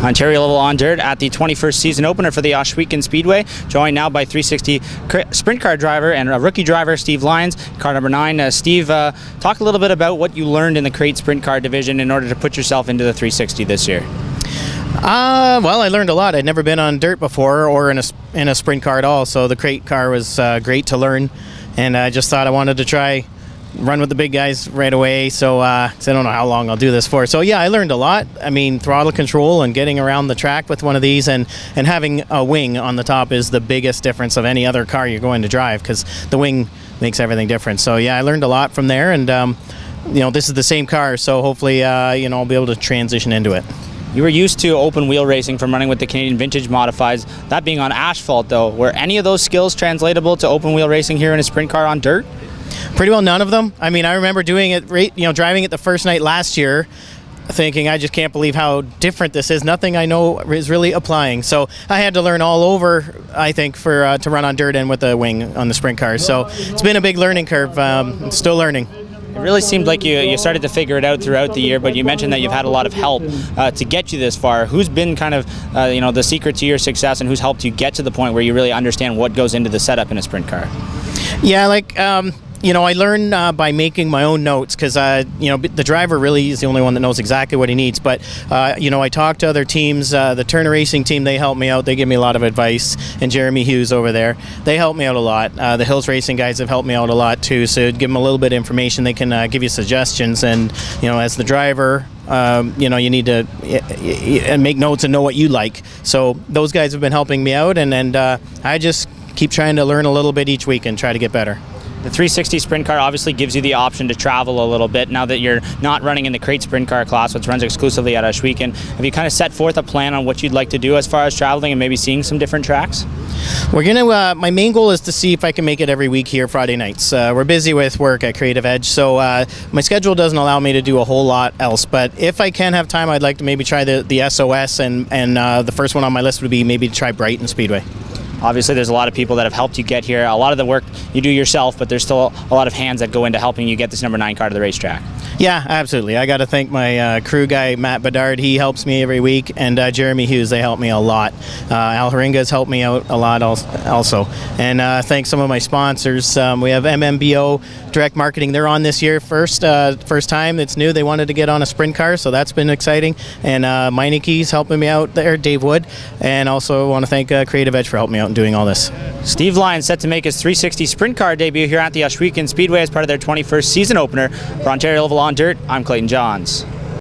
Ontario level on dirt at the 21st season opener for the Ohsweken Speedway, joined now by 360 sprint car driver and rookie driver Steve Lyons, car number 9. Steve, talk a little bit about what you learned in the crate sprint car division in order to put yourself into the 360 this year. Well, I learned a lot. I'd never been on dirt before or in a sprint car at all, so the crate car was great to learn, and I just thought I wanted to try run with the big guys right away, so I don't know how long I'll do this for. So yeah, I learned a lot. I mean, throttle control and getting around the track with one of these, and having a wing on the top is the biggest difference of any other car you're going to drive, because the wing makes everything different. So yeah, I learned a lot from there, and this is the same car, so hopefully I'll be able to transition into it. You were used to open wheel racing from running with the Canadian Vintage Modifieds, that being on asphalt though. Were any of those skills translatable to open wheel racing here in a sprint car on dirt? Pretty well none of them. I mean, I remember doing it, driving it the first night last year, thinking I just can't believe how different this is. Nothing I know is really applying. So I had to learn all over, I think, to run on dirt and with the wing on the sprint cars. So it's been a big learning curve. I'm still learning. It really seemed like you started to figure it out throughout the year, but you mentioned that you've had a lot of help to get you this far. Who's been kind of the secret to your success, and who's helped you get to the point where you really understand what goes into the setup in a sprint car? Yeah, I learn by making my own notes, because the driver really is the only one that knows exactly what he needs. But I talk to other teams. The Turner Racing team, they help me out. They give me a lot of advice. And Jeremy Hughes over there, they help me out a lot. The Hills Racing guys have helped me out a lot too. So give them a little bit of information. They can give you suggestions. And as the driver, you need to make notes and know what you like. So those guys have been helping me out, and I just keep trying to learn a little bit each week and try to get better. The 360 sprint car obviously gives you the option to travel a little bit now that you're not running in the crate sprint car class, which runs exclusively at Ohsweken. Have you kind of set forth a plan on what you'd like to do as far as traveling and maybe seeing some different tracks? We're gonna. My main goal is to see if I can make it every week here Friday nights. We're busy with work at Creative Edge, so my schedule doesn't allow me to do a whole lot else. But if I can have time, I'd like to maybe try the SOS, and the first one on my list would be maybe to try Brighton Speedway. Obviously, there's a lot of people that have helped you get here. A lot of the work you do yourself, but there's still a lot of hands that go into helping you get this number 9 car to the racetrack. Yeah, absolutely. I got to thank my crew guy, Matt Bedard. He helps me every week, and Jeremy Hughes, they help me a lot. Al Haringa's helped me out a lot also. And thanks some of my sponsors. We have MMBO Direct Marketing. They're on this year first time. It's new. They wanted to get on a sprint car, so that's been exciting. And Meinike's helping me out there, Dave Wood. And also want to thank Creative Edge for helping me out in doing all this. Steve Lyons set to make his 360 sprint car debut here at the Ohsweken Speedway as part of their 21st season opener. For Ontario Level on Dirt, I'm Clayton Johns.